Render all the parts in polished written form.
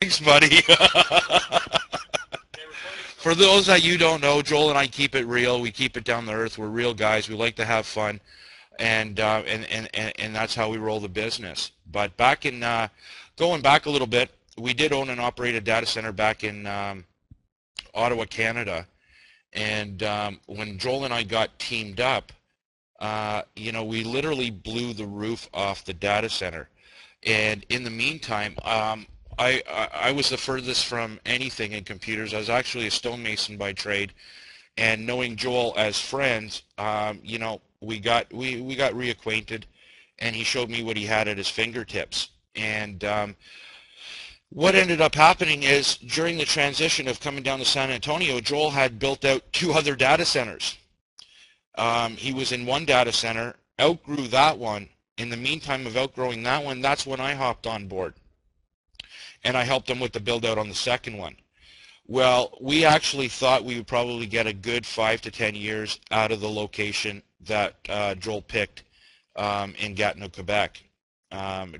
Thanks, buddy. For those that you don't know, Joel and I keep it real. We keep it down to earth. We're real guys. We like to have fun, and that's how we roll the business. But back in going back a little bit, we did own and operate a data center back in Ottawa, Canada. And when Joel and I got teamed up, you know, we literally blew the roof off the data center. And in the meantime, I was the furthest from anything in computers. I was actually a stonemason by trade, and knowing Joel as friends, you know, we got reacquainted, and he showed me what he had at his fingertips. And what ended up happening is during the transition of coming down to San Antonio, Joel had built out 2 other data centers. He was in one data center, outgrew that one. In the meantime of outgrowing that one, that's when I hopped on board. And I helped him with the build out on the second one. Well, we actually thought we would probably get a good 5 to 10 years out of the location that Joel picked in Gatineau, Quebec.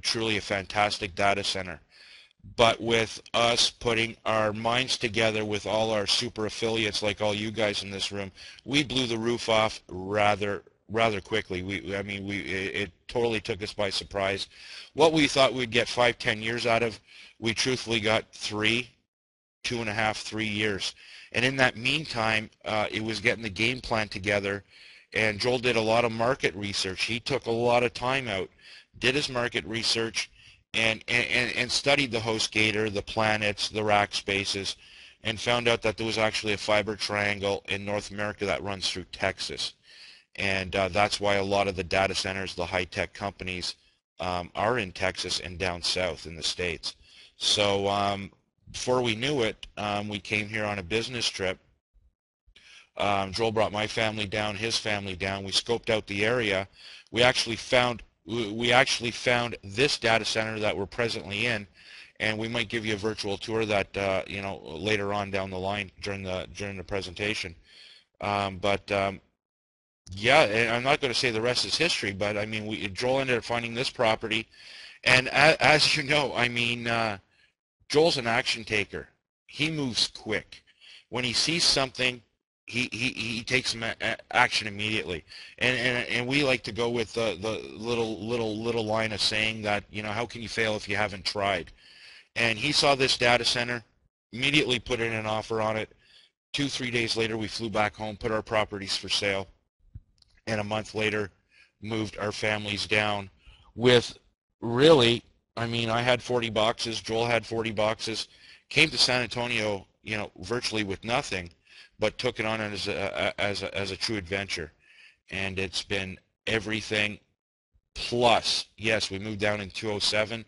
Truly a fantastic data center. But with us putting our minds together with all our super affiliates, like all you guys in this room, we blew the roof off rather quickly. It totally took us by surprise. What we thought we'd get 5, 10 years out of, we truthfully got 2.5, 3 years. And in that meantime, it was getting the game plan together. And Joel did a lot of market research. He took a lot of time out, did his market research, and studied the HostGator, the planets, the rack spaces, and found out that there was actually a fiber triangle in North America that runs through Texas. And that's why a lot of the data centers, the high-tech companies, are in Texas and down south in the States. So before we knew it, we came here on a business trip. Joel brought my family down, his family down. We scoped out the area. We actually found this data center that we're presently in, and we might give you a virtual tour that you know, later on down the line during the presentation. Yeah, and I'm not going to say the rest is history, but I mean, Joel ended up finding this property, and as you know, I mean, Joel's an action taker. He moves quick. When he sees something, he takes some action immediately, and we like to go with the little line of saying that, you know, how can you fail if you haven't tried? And he saw this data center, immediately put in an offer on it. 2, 3 days later, we flew back home, put our properties for sale, and a month later, moved our families down with, really, I mean, I had 40 boxes, Joel had 40 boxes, came to San Antonio, you know, virtually with nothing, but took it on as a true adventure. And it's been everything plus. Yes, we moved down in 2007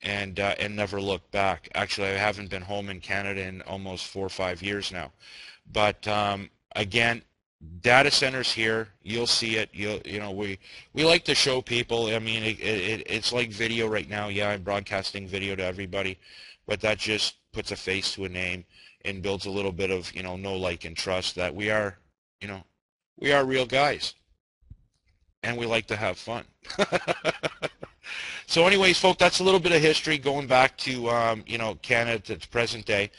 and never looked back. Actually, I haven't been home in Canada in almost 4 or 5 years now. But again, data centers here, you'll see it. You know, we like to show people. I mean, it's like video right now. Yeah, I'm broadcasting video to everybody, but that just puts a face to a name and builds a little bit of, you know, know, like, and trust that we are, you know, we are real guys, and we like to have fun. So anyways, folks, that's a little bit of history going back to, you know, Canada to present day.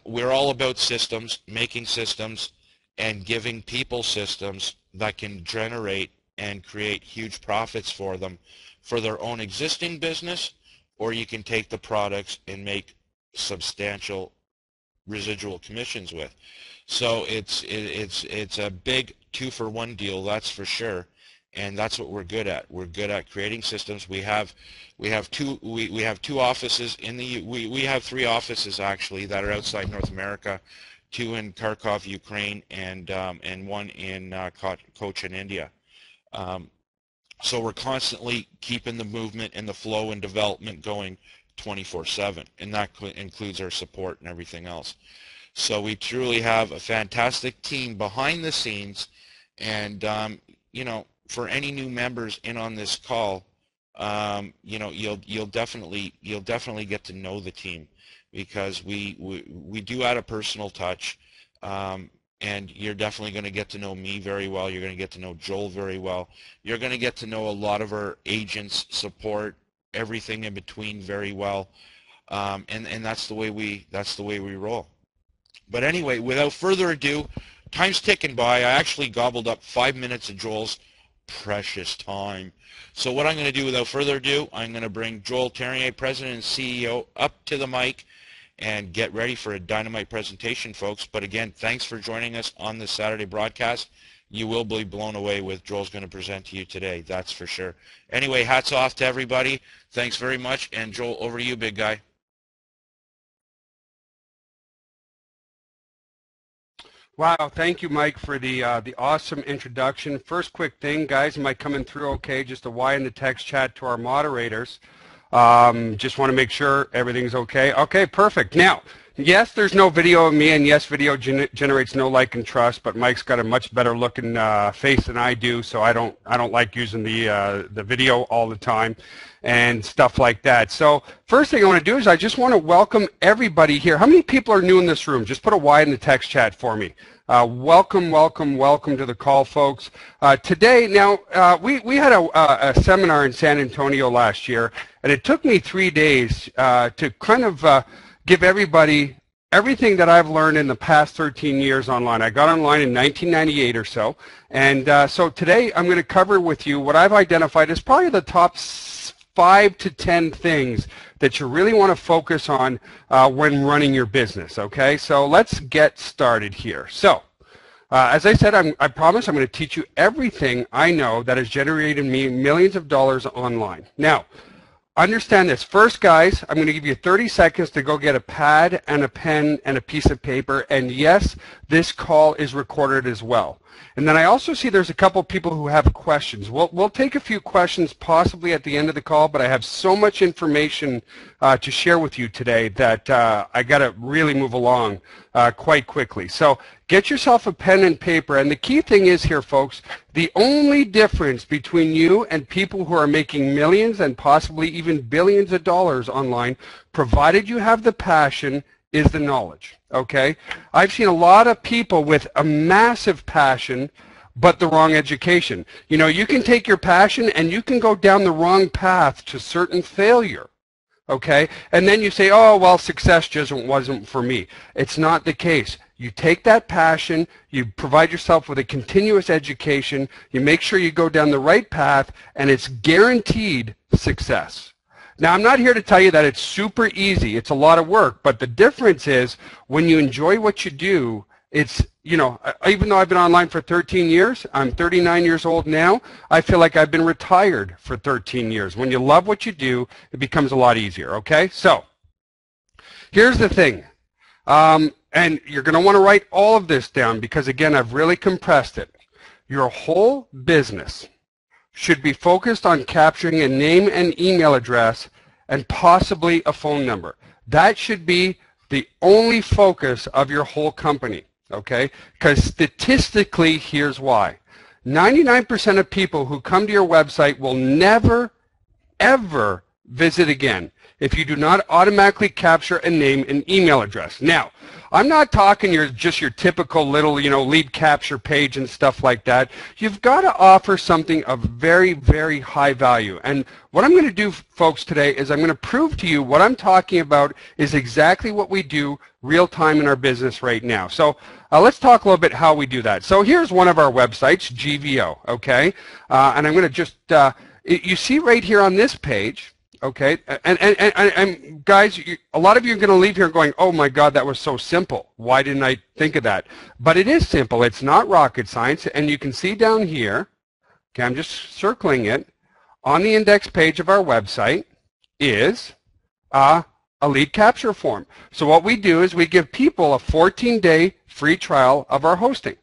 We're all about systems, making systems, and giving people systems that can generate and create huge profits for them for their own existing business, or you can take the products and make substantial residual commissions with. So it's a big 2-for-1 deal, that's for sure, and that's what we're good at. We're good at creating systems. We have 2 offices in the we have 3 offices actually that are outside North America, 2 in Kharkov, Ukraine, and 1 in Cochin, India. So we're constantly keeping the movement and the flow and development going 24/7, and that includes our support and everything else. So we truly have a fantastic team behind the scenes, and you know, for any new members in on this call, you know, you'll definitely get to know the team, because we do add a personal touch, and you're definitely going to get to know me very well. You're going to get to know Joel very well. You're going to get to know a lot of our agents, support, everything in between very well. and that's the way we roll. But anyway, without further ado, time's ticking by. I actually gobbled up 5 minutes of Joel's precious time. So what I'm going to do without further ado, I'm going to bring Joel Terrier, President and CEO, up to the mic and get ready for a dynamite presentation, folks. But again, thanks for joining us on this Saturday broadcast. You will be blown away with Joel's going to present to you today, that's for sure. Anyway, hats off to everybody. Thanks very much. And Joel, over to you, big guy. Wow, thank you, Mike, for the awesome introduction. First quick thing, guys, am I coming through okay? Just a Y in the text chat to our moderators. Just want to make sure everything's okay. Okay, perfect. Now, yes, there's no video of me, and yes, video generates no like and trust, but Mike's got a much better looking face than I do, so I don't like using the video all the time and stuff like that. So first thing I want to do is I just want to welcome everybody here. How many people are new in this room? Just put a Y in the text chat for me. Welcome, welcome, welcome to the call, folks. Today, now, we had a seminar in San Antonio last year, and it took me 3 days to kind of give everybody everything that I've learned in the past 13 years online. I got online in 1998 or so, and so today I'm going to cover with you what I've identified as probably the top 5 to 10 things that you really want to focus on when running your business, okay? So let's get started here. So as I said, I promise I'm going to teach you everything I know that has generated me millions of dollars online. Now, understand this. First, guys, I'm going to give you 30 seconds to go get a pad and a pen and a piece of paper, and yes, this call is recorded as well. And then I also see there's a couple people who have questions. We'll take a few questions possibly at the end of the call, but I have so much information to share with you today that I got to really move along quite quickly. So get yourself a pen and paper, and the key thing is here, folks, the only difference between you and people who are making millions and possibly even billions of dollars online, provided you have the passion, is the knowledge, okay? I've seen a lot of people with a massive passion but the wrong education. You know, you can take your passion and you can go down the wrong path to certain failure, okay? And then you say, oh, well, success just wasn't for me. It's not the case. You take that passion, you provide yourself with a continuous education, you make sure you go down the right path, and it's guaranteed success. Now, I'm not here to tell you that it's super easy. It's a lot of work, but the difference is when you enjoy what you do, it's, you know, even though I've been online for 13 years, I'm 39 years old now, I feel like I've been retired for 13 years. When you love what you do, it becomes a lot easier, okay? So, here's the thing, and you're going to want to write all of this down because, again, I've really compressed it. Your whole business should be focused on capturing a name and email address and possibly a phone number. That should be the only focus of your whole company, okay? Because statistically, here's why. 99% of people who come to your website will never, ever visit again if you do not automatically capture a name and email address. Now, I'm not talking just your typical little, you know, lead capture page and stuff like that. You've got to offer something of very, very high value. And what I'm going to do, folks, today is I'm going to prove to you what I'm talking about is exactly what we do real time in our business right now. So let's talk a little bit how we do that. So here's one of our websites, GVO, okay? And I'm going to just, you see right here on this page, okay, and guys, a lot of you are going to leave here going, oh my God, that was so simple. Why didn't I think of that? But it is simple. It's not rocket science. And you can see down here, okay, I'm just circling it, on the index page of our website is a lead capture form. So what we do is we give people a 14-day free trial of our hosting.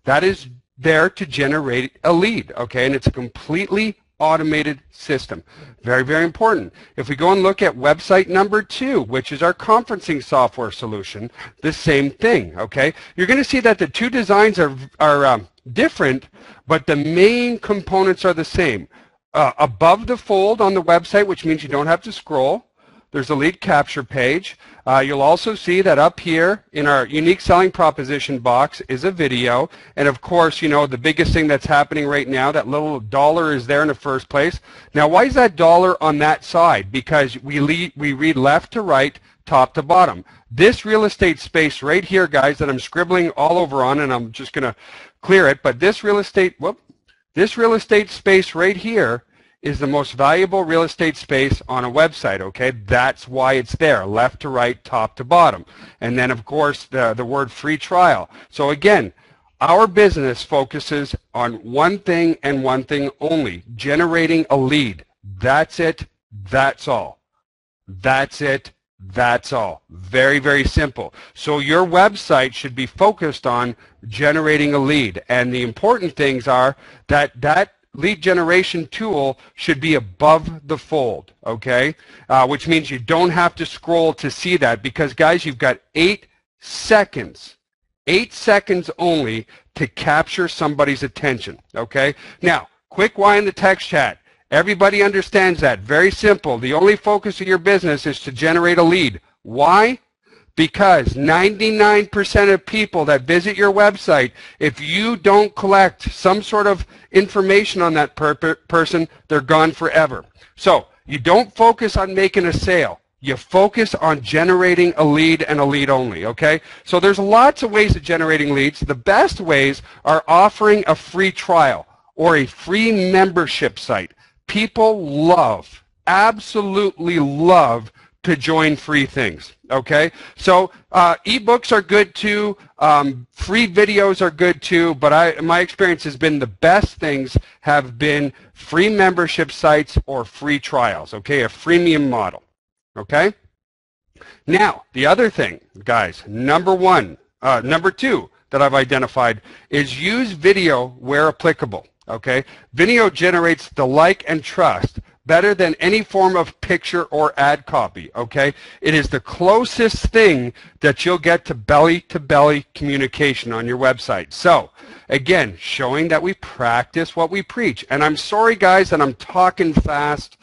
That is there to generate a lead, okay, and it's a completely automated system. Very, very important. If we go and look at website number 2, which is our conferencing software solution, the same thing, okay? You're going to see that the two designs are different, but the main components are the same. Above the fold on the website, which means you don't have to scroll, there's a lead capture page. You'll also see that up here in our unique selling proposition box is a video. And of course, you know, the biggest thing that's happening right now, that little dollar is there in the first place. Now, why is that dollar on that side? Because we read left to right, top to bottom. This real estate space right here, guys, that I'm scribbling all over on, and I'm just going to clear it, but this real estate space right here is the most valuable real estate space on a website, okay? That's why it's there, left to right, top to bottom. And then, of course, the word free trial. So again, our business focuses on one thing and one thing only, generating a lead. That's it. That's all. That's it. That's all. Very, very simple. So your website should be focused on generating a lead. And the important things are that lead generation tool should be above the fold, okay? Which means you don't have to scroll to see that, because, guys, you've got 8 seconds. 8 seconds only to capture somebody's attention, okay? Now, quick why in the text chat. Everybody understands that. Very simple. The only focus of your business is to generate a lead. Why? Because 99% of people that visit your website, if you don't collect some sort of information on that person, they're gone forever. So you don't focus on making a sale. You focus on generating a lead and a lead only, okay? So there's lots of ways of generating leads. The best ways are offering a free trial or a free membership site. People love, absolutely love, to join free things, okay? So ebooks are good too, free videos are good too, but my experience has been the best things have been free membership sites or free trials, okay? A freemium model, okay? Now, the other thing, guys, number two that I've identified is use video where applicable. Okay, video generates the like and trust better than any form of picture or ad copy, okay? It is the closest thing that you'll get to belly-to-belly communication on your website. So, again, showing that we practice what we preach. And I'm sorry, guys, that I'm talking fast.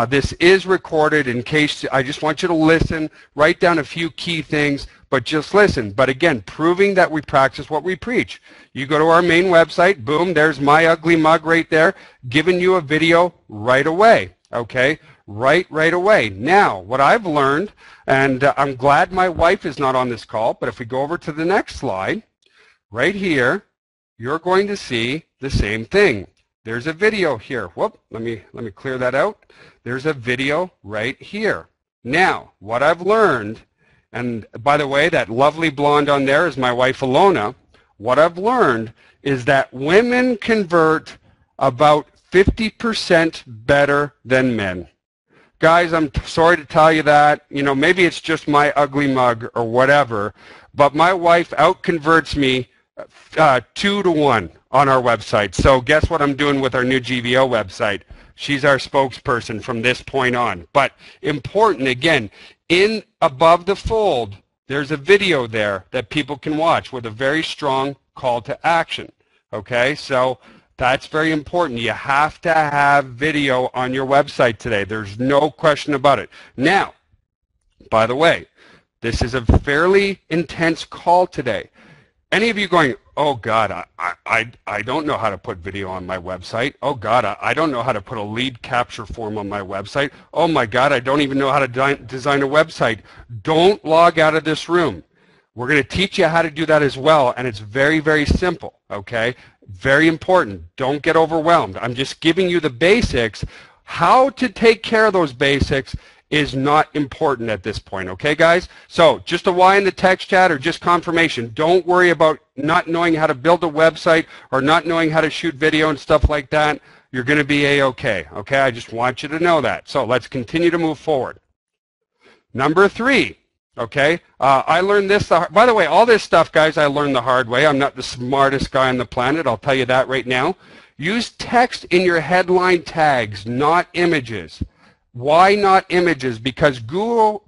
This is recorded in case I just want you to listen, write down a few key things, but just listen. But again, proving that we practice what we preach. You go to our main website, boom, there's my ugly mug right there, giving you a video right away, okay? Right away. Now, what I've learned, and I'm glad my wife is not on this call, but if we go over to the next slide, right here, you're going to see the same thing. There's a video here. Whoop, let me clear that out. There's a video right here. Now, what I've learned, and by the way, that lovely blonde on there is my wife Alona. What I've learned is that women convert about 50% better than men. Guys, I'm sorry to tell you that. You know, maybe it's just my ugly mug or whatever, but my wife outconverts me 2 to 1 on our website. So guess what I'm doing with our new GVO website? She's our spokesperson from this point on. But important, again, in above the fold, there's a video there that people can watch with a very strong call to action. Okay, so that's very important. You have to have video on your website today. There's no question about it. Now, by the way, this is a fairly intense call today. Any of you going, oh God, I don't know how to put video on my website. Oh God, I don't know how to put a lead capture form on my website. Oh my God, I don't even know how to design a website. Don't log out of this room. We're going to teach you how to do that as well, and it's very, very simple, okay? Very important. Don't get overwhelmed. I'm just giving you the basics. How to take care of those basics is not important at this point, okay, guys? So just a why in the text chat or just confirmation. Don't worry about not knowing how to build a website or not knowing how to shoot video and stuff like that. You're going to be A-okay, okay? I just want you to know that. So let's continue to move forward. Number 3, okay? I learned this, by the way, all this stuff, guys, I learned the hard way. I'm not the smartest guy on the planet. I'll tell you that right now. Use text in your headline tags, not images. Why not images? Because Google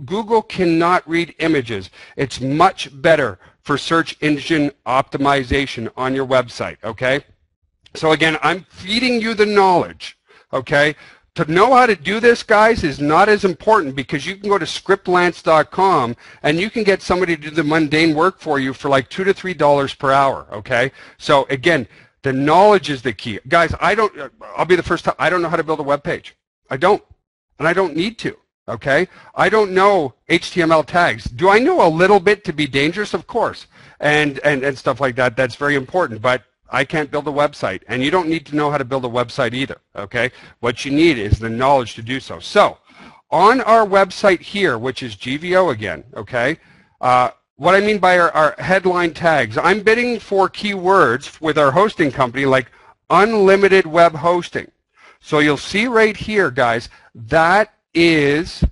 cannot read images. It's much better for search engine optimization on your website, okay? So again, I'm feeding you the knowledge, okay? To know how to do this, guys, is not as important because you can go to scriptlance.com and you can get somebody to do the mundane work for you for like $2 to $3 per hour, okay? So again, the knowledge is the key. Guys, I'll be the first time, I don't know how to build a web page. I don't, and I don't need to, okay? I don't know HTML tags. Do I know a little bit to be dangerous? Of course, and stuff like that. That's very important, but I can't build a website, and you don't need to know how to build a website either, okay? What you need is the knowledge to do so. So, on our website here, which is GVO again, okay, what I mean by our headline tags, I'm bidding for keywords with our hosting company like unlimited web hosting. So you'll see right here, guys, that is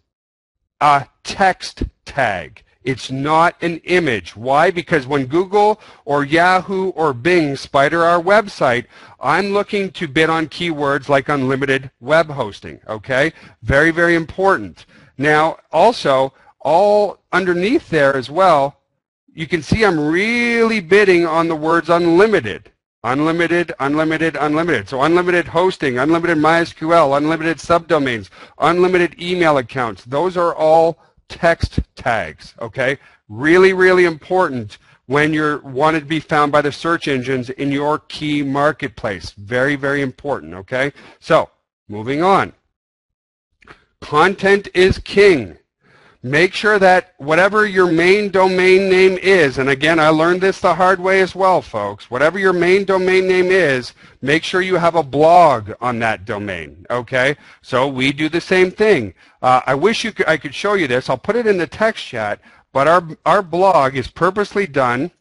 a text tag. It's not an image. Why? Because when Google or Yahoo or Bing spider our website, I'm looking to bid on keywords like unlimited web hosting, okay? Very, very important. Now, also, all underneath there as well, you can see I'm really bidding on the words unlimited. Unlimited, unlimited, unlimited. So unlimited hosting, unlimited MySQL, unlimited subdomains, unlimited email accounts. Those are all text tags, okay? Really, really important when you're wanted to be found by the search engines in your key marketplace. Very, very important, okay? So, moving on. Content is king. Make sure that whatever your main domain name is, and again, I learned this the hard way as well, folks. Whatever your main domain name is, make sure you have a blog on that domain, okay? So we do the same thing. I wish I could show you this. I'll put it in the text chat, but our blog is purposely done,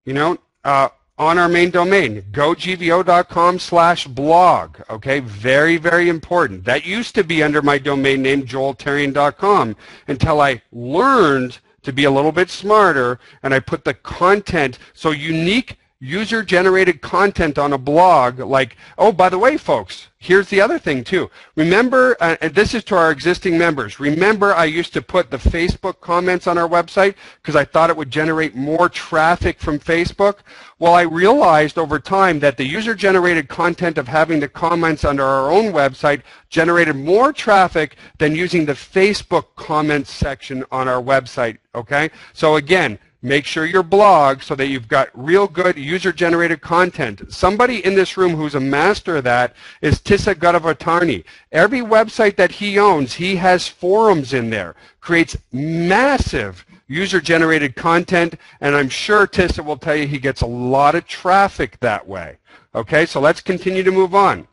you know, on our main domain, gogvo.com/blog, okay? Very, very important. That used to be under my domain name, joeltarian.com, until I learned to be a little bit smarter, and I put the content, so unique user-generated content on a blog, like, oh, by the way, folks, here's the other thing, too. Remember, and this is to our existing members, remember I used to put the Facebook comments on our website because I thought it would generate more traffic from Facebook? Well, I realized over time that the user-generated content of having the comments under our own website generated more traffic than using the Facebook comments section on our website, okay? So again, make sure your blog so that you've got real good user-generated content. Somebody in this room who's a master of that is Tissa Gadavatani. Every website that he owns, he has forums in there, creates massive user-generated content, and I'm sure Tissa will tell you he gets a lot of traffic that way. Okay, so let's continue to move on.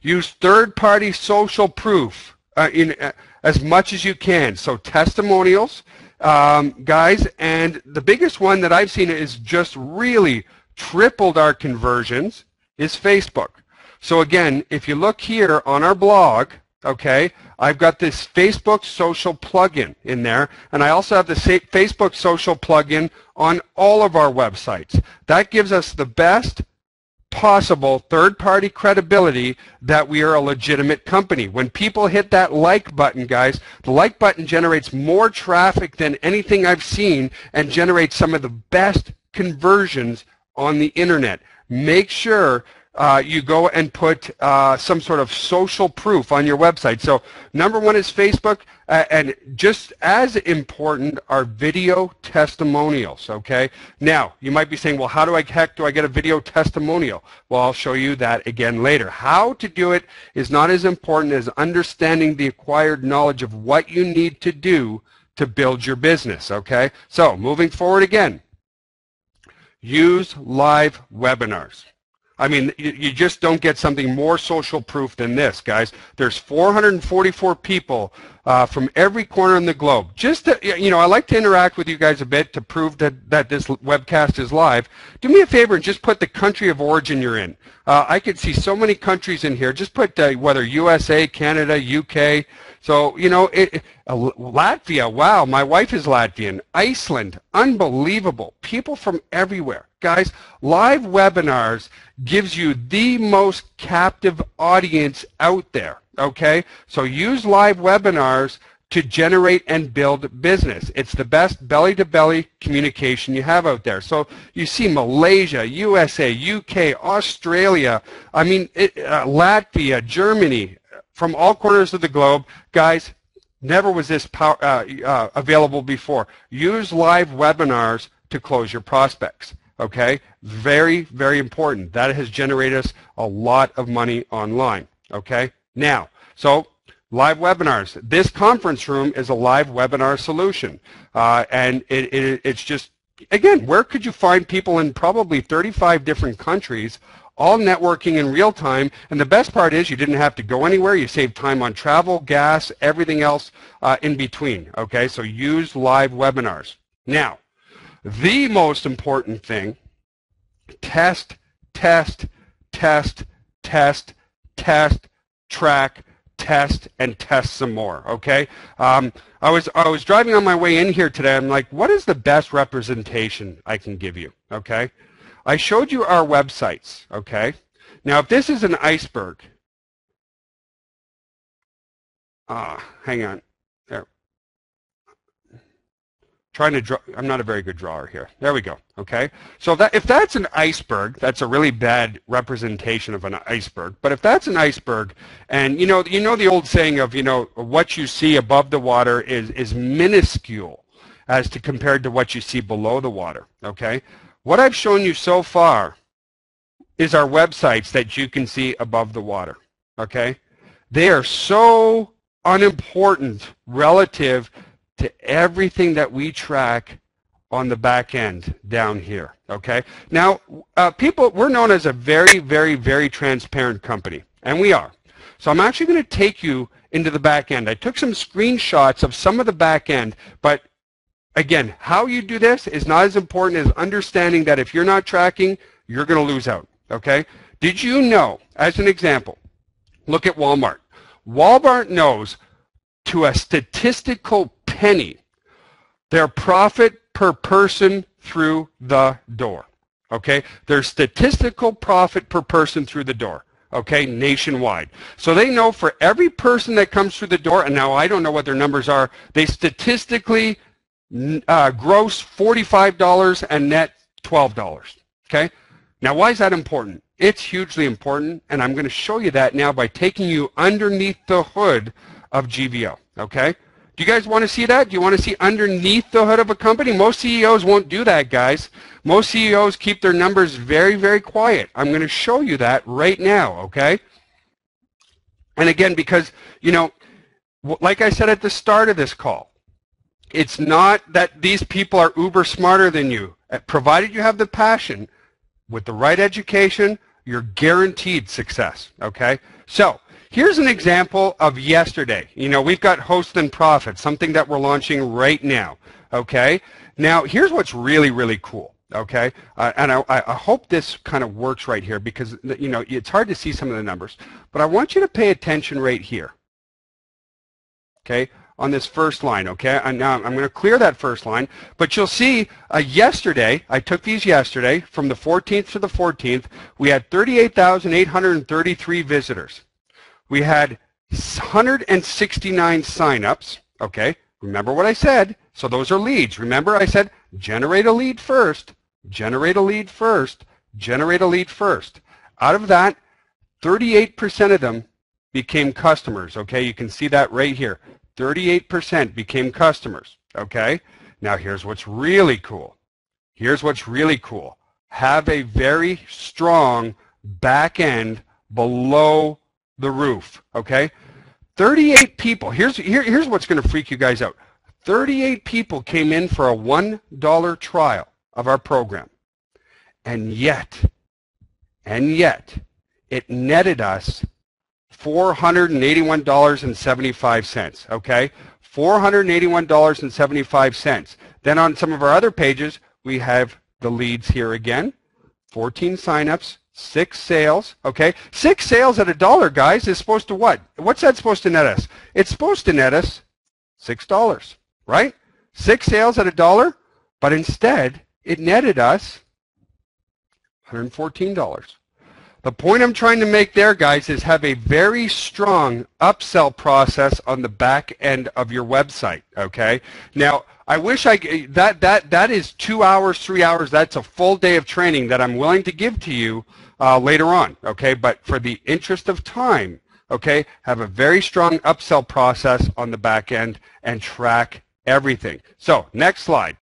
Use third-party social proof as much as you can. So testimonials, guys, and the biggest one that I've seen is just really tripled our conversions is Facebook. So again, if you look here on our blog, okay, I've got this Facebook social plugin in there, and I also have the Facebook social plugin on all of our websites. That gives us the best possible third-party credibility that we are a legitimate company. When people hit that like button, guys, the like button generates more traffic than anything I've seen and generates some of the best conversions on the internet. Make sure you go and put some sort of social proof on your website. So number one is Facebook, and just as important are video testimonials, okay? Now, you might be saying, well, how do heck do I get a video testimonial? Well, I'll show you that again later. How to do it is not as important as understanding the acquired knowledge of what you need to do to build your business, okay? So, moving forward again, use live webinars. I mean, you just don't get something more social proof than this, guys. There's 444 people from every corner in the globe. Just to, you know, I like to interact with you guys a bit to prove that this webcast is live. Do me a favor and just put the country of origin you're in. I could see so many countries in here. Just put whether USA, Canada, UK. So, you know, Latvia, wow, my wife is Latvian. Iceland, unbelievable. People from everywhere. Guys, live webinars gives you the most captive audience out there, okay? So use live webinars to generate and build business. It's the best belly-to-belly communication you have out there. So you see Malaysia, USA, UK, Australia, Latvia, Germany, from all corners of the globe. Guys, never was this available before. Use live webinars to close your prospects. Okay? Very, very important. That has generated us a lot of money online. Okay? Now, so live webinars. This conference room is a live webinar solution. And it's just, again, where could you find people in probably 35 different countries all networking in real time? And the best part is you didn't have to go anywhere. You saved time on travel, gas, everything else in between. Okay, so use live webinars. Now, the most important thing, test, test, test, test, test, track, test, and test some more. Okay, I was driving on my way in here today. I'm like, what is the best representation I can give you? Okay, I showed you our websites. Okay, now if this is an iceberg, hang on, there. Trying to draw. I'm not a very good drawer here. There we go. Okay, so if that's an iceberg, that's a really bad representation of an iceberg. But if that's an iceberg, and you know the old saying of what you see above the water is minuscule as to compared to what you see below the water. Okay, what I've shown you so far is our websites that you can see above the water. Okay, they are so unimportant relative to everything that we track on the back end down here. Okay, now we're known as a very, very, very transparent company, and we are. So I'm actually going to take you into the back end. I took some screenshots of some of the back end, but again, how you do this is not as important as understanding that if you're not tracking, you're going to lose out. Okay, did you know, as an example, look at Walmart. Walmart knows to a statistical penny their profit per person through the door. Okay, their statistical profit per person through the door. Okay, nationwide. So they know for every person that comes through the door, and now I don't know what their numbers are, they statistically gross $45 and net $12. Okay, now why is that important? It's hugely important, and I'm going to show you that now by taking you underneath the hood of GVO. Okay, do you guys want to see that? Do you want to see underneath the hood of a company? Most CEOs won't do that, guys. Most CEOs keep their numbers very, very quiet. I'm going to show you that right now, okay? And again, because, like I said at the start of this call, it's not that these people are uber smarter than you. Provided you have the passion, with the right education, you're guaranteed success, okay? So, here's an example of yesterday. We've got HostThenProfit, something that we're launching right now, okay? Now, here's what's really, really cool, okay? And I hope this kind of works right here because, it's hard to see some of the numbers. But I want you to pay attention right here, okay, on this first line, okay? And now I'm going to clear that first line. But you'll see yesterday, I took these yesterday, from the 14th to the 14th, we had 38,833 visitors. We had 169 signups, okay? Remember what I said, so those are leads. Remember I said generate a lead first, generate a lead first, generate a lead first. Out of that, 38% of them became customers, okay? You can see that right here. 38% became customers, okay? Now here's what's really cool. Here's what's really cool. Have a very strong back end below the roof, okay? 38 people. Here's what's going to freak you guys out. 38 people came in for a $1 trial of our program. And yet, it netted us $481.75, okay? $481.75. Then on some of our other pages, we have the leads here again. 14 signups, 6 sales, okay? 6 sales at $1, guys, is supposed to what? What's that supposed to net us? It's supposed to net us $6, right? 6 sales at $1, but instead, it netted us $114. The point I'm trying to make there, guys, is have a very strong upsell process on the back end of your website, okay? Now, I wish that is 2 hours, 3 hours, that's a full day of training that I'm willing to give to you later on, okay? But for the interest of time, okay, have a very strong upsell process on the back end and track everything. So, next slide.